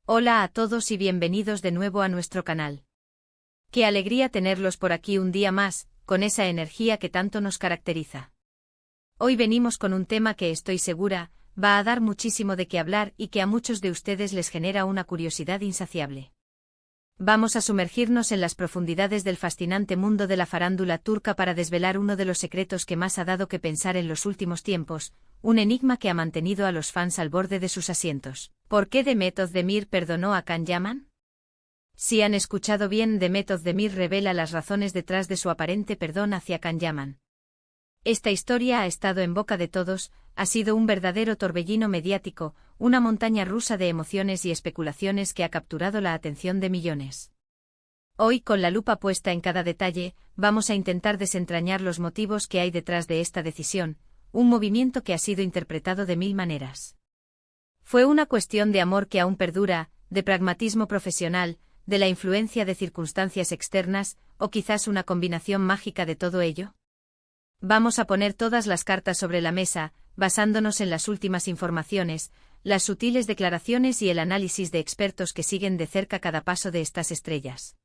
Hola a todos y bienvenidos de nuevo a nuestro canal. Qué alegría tenerlos por aquí un día más, con esa energía que tanto nos caracteriza. Hoy venimos con un tema que estoy segura, va a dar muchísimo de qué hablar y que a muchos de ustedes les genera una curiosidad insaciable. Vamos a sumergirnos en las profundidades del fascinante mundo de la farándula turca para desvelar uno de los secretos que más ha dado que pensar en los últimos tiempos, un enigma que ha mantenido a los fans al borde de sus asientos. ¿Por qué Demet Özdemir perdonó a Can Yaman? Si han escuchado bien, Demet Özdemir revela las razones detrás de su aparente perdón hacia Can Yaman. Esta historia ha estado en boca de todos, ha sido un verdadero torbellino mediático, una montaña rusa de emociones y especulaciones que ha capturado la atención de millones. Hoy, con la lupa puesta en cada detalle, vamos a intentar desentrañar los motivos que hay detrás de esta decisión, un movimiento que ha sido interpretado de mil maneras. ¿Fue una cuestión de amor que aún perdura, de pragmatismo profesional, de la influencia de circunstancias externas, o quizás una combinación mágica de todo ello? Vamos a poner todas las cartas sobre la mesa, basándonos en las últimas informaciones, las sutiles declaraciones y el análisis de expertos que siguen de cerca cada paso de estas estrellas.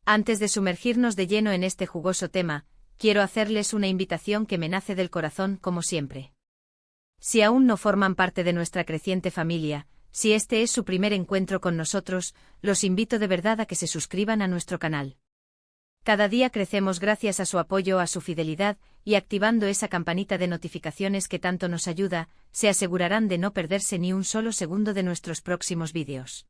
Antes de sumergirnos de lleno en este jugoso tema, quiero hacerles una invitación que me nace del corazón como siempre. Si aún no forman parte de nuestra creciente familia, si este es su primer encuentro con nosotros, los invito de verdad a que se suscriban a nuestro canal. Cada día crecemos gracias a su apoyo, a su fidelidad, y activando esa campanita de notificaciones que tanto nos ayuda, se asegurarán de no perderse ni un solo segundo de nuestros próximos vídeos.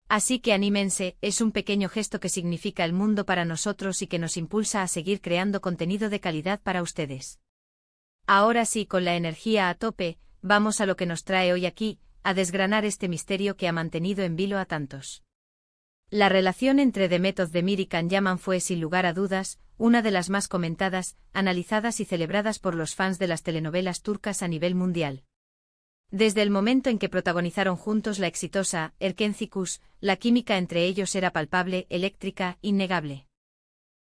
Así que anímense, es un pequeño gesto que significa el mundo para nosotros y que nos impulsa a seguir creando contenido de calidad para ustedes. Ahora sí, con la energía a tope, vamos a lo que nos trae hoy aquí, a desgranar este misterio que ha mantenido en vilo a tantos. La relación entre Demet Özdemir y Can Yaman fue, sin lugar a dudas, una de las más comentadas, analizadas y celebradas por los fans de las telenovelas turcas a nivel mundial. Desde el momento en que protagonizaron juntos la exitosa Erkenci Kuş, la química entre ellos era palpable, eléctrica, innegable.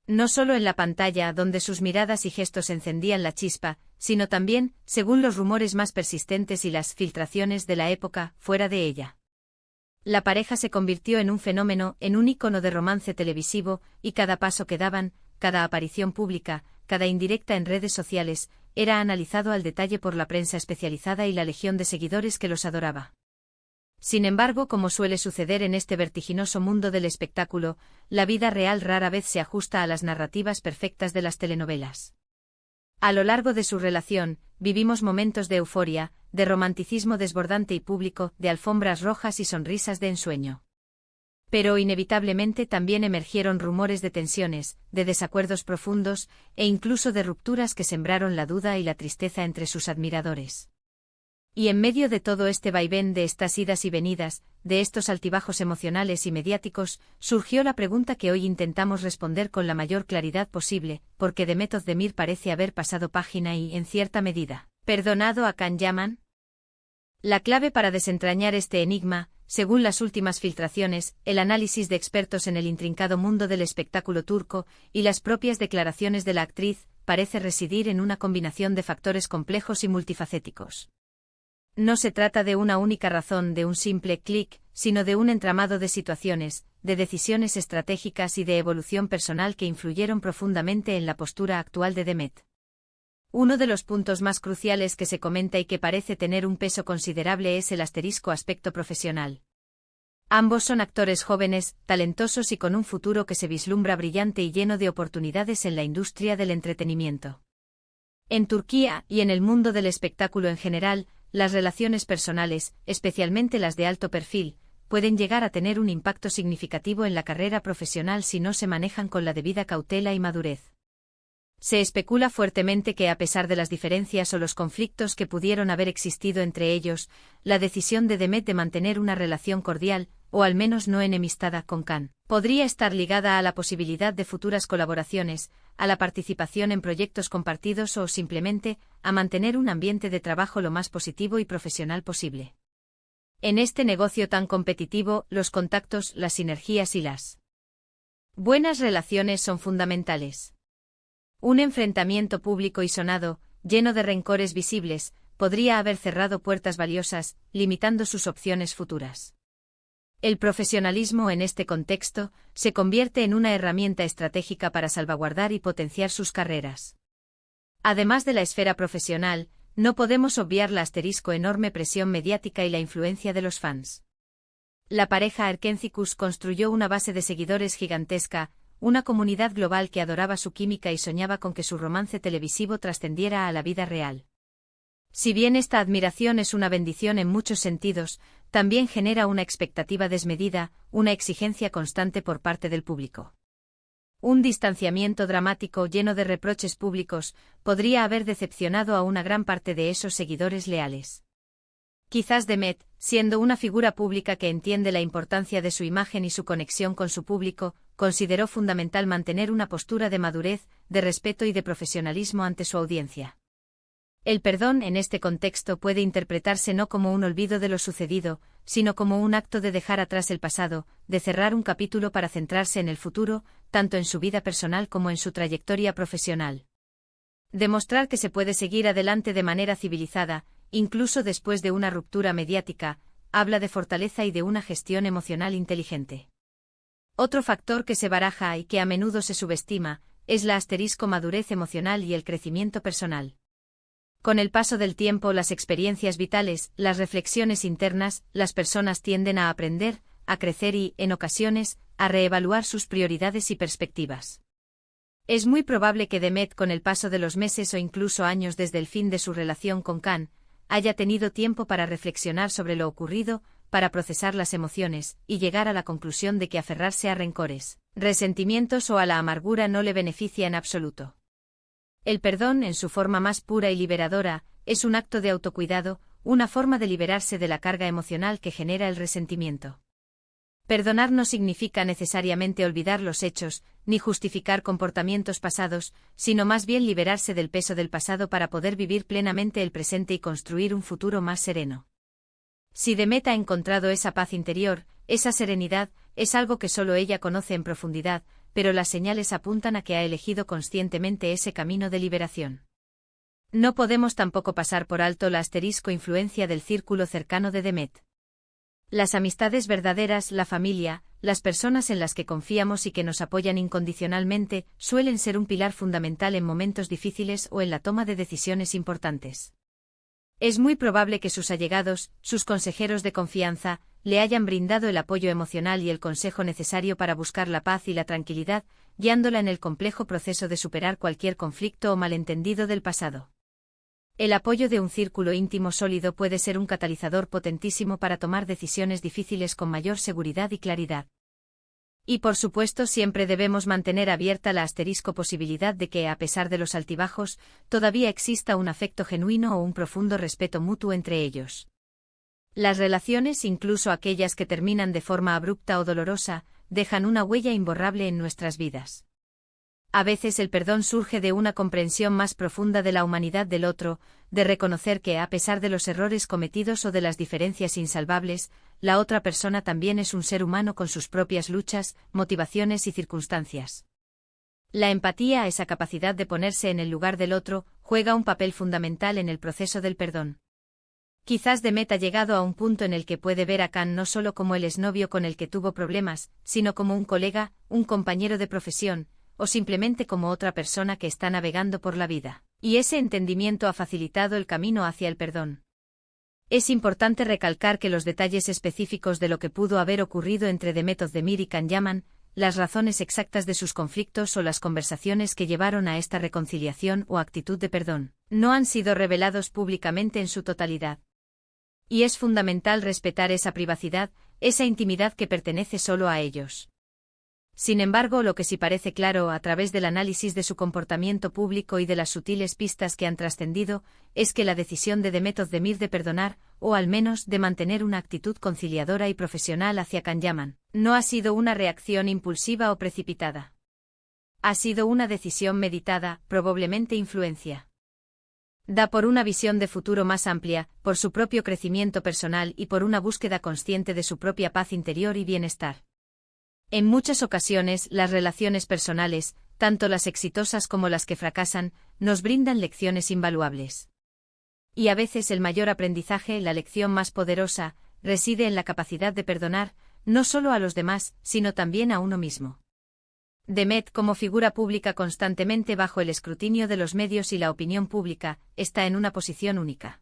No solo en la pantalla, donde sus miradas y gestos encendían la chispa, sino también, según los rumores más persistentes y las filtraciones de la época, fuera de ella. La pareja se convirtió en un fenómeno, en un ícono de romance televisivo, y cada paso que daban, cada aparición pública, cada indirecta en redes sociales, era analizado al detalle por la prensa especializada y la legión de seguidores que los adoraba. Sin embargo, como suele suceder en este vertiginoso mundo del espectáculo, la vida real rara vez se ajusta a las narrativas perfectas de las telenovelas. A lo largo de su relación, vivimos momentos de euforia, de romanticismo desbordante y público, de alfombras rojas y sonrisas de ensueño. Pero inevitablemente también emergieron rumores de tensiones, de desacuerdos profundos, e incluso de rupturas que sembraron la duda y la tristeza entre sus admiradores. Y en medio de todo este vaivén, de estas idas y venidas, de estos altibajos emocionales y mediáticos, surgió la pregunta que hoy intentamos responder con la mayor claridad posible, ¿por qué Demet Özdemir parece haber pasado página y, en cierta medida, perdonado a Can Yaman? La clave para desentrañar este enigma, según las últimas filtraciones, el análisis de expertos en el intrincado mundo del espectáculo turco, y las propias declaraciones de la actriz, parece residir en una combinación de factores complejos y multifacéticos. No se trata de una única razón, de un simple clic, sino de un entramado de situaciones, de decisiones estratégicas y de evolución personal que influyeron profundamente en la postura actual de Demet. Uno de los puntos más cruciales que se comenta y que parece tener un peso considerable es el aspecto profesional. Ambos son actores jóvenes, talentosos y con un futuro que se vislumbra brillante y lleno de oportunidades en la industria del entretenimiento. En Turquía, y en el mundo del espectáculo en general, las relaciones personales, especialmente las de alto perfil, pueden llegar a tener un impacto significativo en la carrera profesional si no se manejan con la debida cautela y madurez. Se especula fuertemente que, a pesar de las diferencias o los conflictos que pudieron haber existido entre ellos, la decisión de Demet de mantener una relación cordial, o al menos no enemistada, con Can, podría estar ligada a la posibilidad de futuras colaboraciones, a la participación en proyectos compartidos o simplemente a mantener un ambiente de trabajo lo más positivo y profesional posible. En este negocio tan competitivo, los contactos, las sinergias y las buenas relaciones son fundamentales. Un enfrentamiento público y sonado, lleno de rencores visibles, podría haber cerrado puertas valiosas, limitando sus opciones futuras. El profesionalismo en este contexto se convierte en una herramienta estratégica para salvaguardar y potenciar sus carreras. Además de la esfera profesional, no podemos obviar la enorme presión mediática y la influencia de los fans. La pareja Arkencicus construyó una base de seguidores gigantesca, una comunidad global que adoraba su química y soñaba con que su romance televisivo trascendiera a la vida real. Si bien esta admiración es una bendición en muchos sentidos, también genera una expectativa desmedida, una exigencia constante por parte del público. Un distanciamiento dramático lleno de reproches públicos podría haber decepcionado a una gran parte de esos seguidores leales. Quizás Demet, siendo una figura pública que entiende la importancia de su imagen y su conexión con su público, consideró fundamental mantener una postura de madurez, de respeto y de profesionalismo ante su audiencia. El perdón en este contexto puede interpretarse no como un olvido de lo sucedido, sino como un acto de dejar atrás el pasado, de cerrar un capítulo para centrarse en el futuro, tanto en su vida personal como en su trayectoria profesional. Demostrar que se puede seguir adelante de manera civilizada, incluso después de una ruptura mediática, habla de fortaleza y de una gestión emocional inteligente. Otro factor que se baraja y que a menudo se subestima, es la madurez emocional y el crecimiento personal. Con el paso del tiempo, las experiencias vitales, las reflexiones internas, las personas tienden a aprender, a crecer y, en ocasiones, a reevaluar sus prioridades y perspectivas. Es muy probable que Demet, con el paso de los meses o incluso años desde el fin de su relación con Can, haya tenido tiempo para reflexionar sobre lo ocurrido, para procesar las emociones, y llegar a la conclusión de que aferrarse a rencores, resentimientos o a la amargura no le beneficia en absoluto. El perdón, en su forma más pura y liberadora, es un acto de autocuidado, una forma de liberarse de la carga emocional que genera el resentimiento. Perdonar no significa necesariamente olvidar los hechos, ni justificar comportamientos pasados, sino más bien liberarse del peso del pasado para poder vivir plenamente el presente y construir un futuro más sereno. Si Demet ha encontrado esa paz interior, esa serenidad, es algo que solo ella conoce en profundidad, pero las señales apuntan a que ha elegido conscientemente ese camino de liberación. No podemos tampoco pasar por alto la influencia del círculo cercano de Demet. Las amistades verdaderas, la familia, las personas en las que confiamos y que nos apoyan incondicionalmente, suelen ser un pilar fundamental en momentos difíciles o en la toma de decisiones importantes. Es muy probable que sus allegados, sus consejeros de confianza, le hayan brindado el apoyo emocional y el consejo necesario para buscar la paz y la tranquilidad, guiándola en el complejo proceso de superar cualquier conflicto o malentendido del pasado. El apoyo de un círculo íntimo sólido puede ser un catalizador potentísimo para tomar decisiones difíciles con mayor seguridad y claridad. Y por supuesto siempre debemos mantener abierta la posibilidad de que, a pesar de los altibajos, todavía exista un afecto genuino o un profundo respeto mutuo entre ellos. Las relaciones, incluso aquellas que terminan de forma abrupta o dolorosa, dejan una huella imborrable en nuestras vidas. A veces el perdón surge de una comprensión más profunda de la humanidad del otro, de reconocer que, a pesar de los errores cometidos o de las diferencias insalvables, la otra persona también es un ser humano con sus propias luchas, motivaciones y circunstancias. La empatía, esa capacidad de ponerse en el lugar del otro, juega un papel fundamental en el proceso del perdón. Quizás Demet ha llegado a un punto en el que puede ver a Can no solo como el exnovio con el que tuvo problemas, sino como un colega, un compañero de profesión, o simplemente como otra persona que está navegando por la vida, y ese entendimiento ha facilitado el camino hacia el perdón. Es importante recalcar que los detalles específicos de lo que pudo haber ocurrido entre Demet Özdemir y Can Yaman, las razones exactas de sus conflictos o las conversaciones que llevaron a esta reconciliación o actitud de perdón, no han sido revelados públicamente en su totalidad. Y es fundamental respetar esa privacidad, esa intimidad que pertenece solo a ellos. Sin embargo, lo que sí parece claro a través del análisis de su comportamiento público y de las sutiles pistas que han trascendido, es que la decisión de Demet Özdemir de perdonar, o al menos de mantener una actitud conciliadora y profesional hacia Can Yaman, no ha sido una reacción impulsiva o precipitada. Ha sido una decisión meditada, probablemente influencia. Da por una visión de futuro más amplia, por su propio crecimiento personal y por una búsqueda consciente de su propia paz interior y bienestar. En muchas ocasiones, las relaciones personales, tanto las exitosas como las que fracasan, nos brindan lecciones invaluables. Y a veces el mayor aprendizaje, la lección más poderosa, reside en la capacidad de perdonar, no solo a los demás, sino también a uno mismo. Demet, como figura pública constantemente bajo el escrutinio de los medios y la opinión pública, está en una posición única.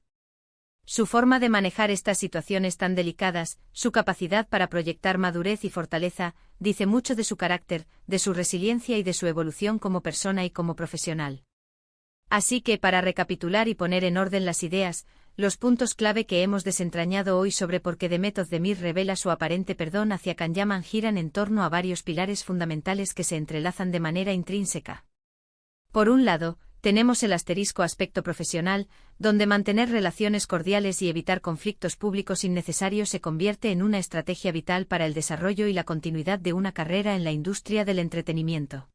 Su forma de manejar estas situaciones tan delicadas, su capacidad para proyectar madurez y fortaleza, dice mucho de su carácter, de su resiliencia y de su evolución como persona y como profesional. Así que, para recapitular y poner en orden las ideas, los puntos clave que hemos desentrañado hoy sobre por qué Demet Özdemir revela su aparente perdón hacia Can Yaman giran en torno a varios pilares fundamentales que se entrelazan de manera intrínseca. Por un lado, tenemos el aspecto profesional, donde mantener relaciones cordiales y evitar conflictos públicos innecesarios se convierte en una estrategia vital para el desarrollo y la continuidad de una carrera en la industria del entretenimiento.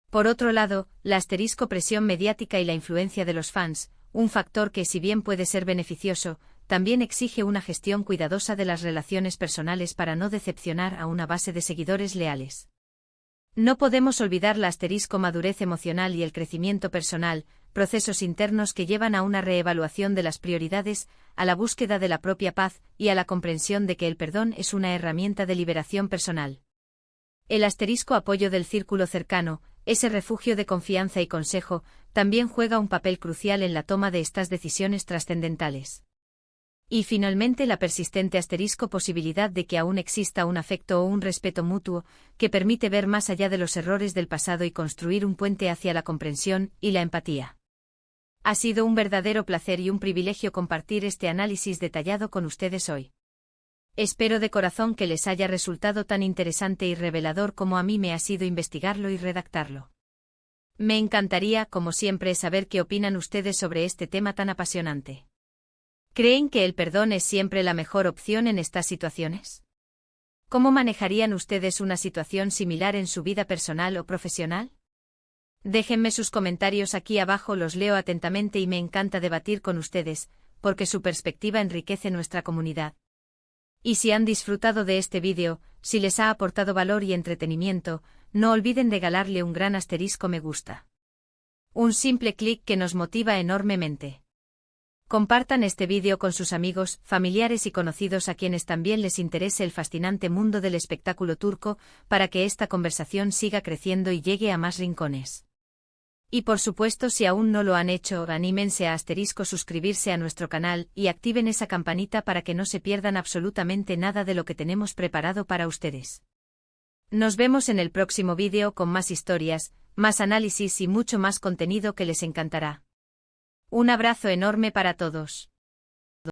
Por otro lado, la presión mediática y la influencia de los fans, un factor que, si bien puede ser beneficioso, también exige una gestión cuidadosa de las relaciones personales para no decepcionar a una base de seguidores leales. No podemos olvidar la madurez emocional y el crecimiento personal, procesos internos que llevan a una reevaluación de las prioridades, a la búsqueda de la propia paz y a la comprensión de que el perdón es una herramienta de liberación personal. El apoyo del círculo cercano, ese refugio de confianza y consejo, también juega un papel crucial en la toma de estas decisiones trascendentales. Y finalmente la persistente posibilidad de que aún exista un afecto o un respeto mutuo, que permite ver más allá de los errores del pasado y construir un puente hacia la comprensión y la empatía. Ha sido un verdadero placer y un privilegio compartir este análisis detallado con ustedes hoy. Espero de corazón que les haya resultado tan interesante y revelador como a mí me ha sido investigarlo y redactarlo. Me encantaría, como siempre, saber qué opinan ustedes sobre este tema tan apasionante. ¿Creen que el perdón es siempre la mejor opción en estas situaciones? ¿Cómo manejarían ustedes una situación similar en su vida personal o profesional? Déjenme sus comentarios aquí abajo, los leo atentamente y me encanta debatir con ustedes, porque su perspectiva enriquece nuestra comunidad. Y si han disfrutado de este vídeo, si les ha aportado valor y entretenimiento, no olviden regalarle un gran me gusta. Un simple clic que nos motiva enormemente. Compartan este vídeo con sus amigos, familiares y conocidos a quienes también les interese el fascinante mundo del espectáculo turco, para que esta conversación siga creciendo y llegue a más rincones. Y por supuesto, si aún no lo han hecho, anímense a suscribirse a nuestro canal y activen esa campanita para que no se pierdan absolutamente nada de lo que tenemos preparado para ustedes. Nos vemos en el próximo vídeo con más historias, más análisis y mucho más contenido que les encantará. Un abrazo enorme para todos.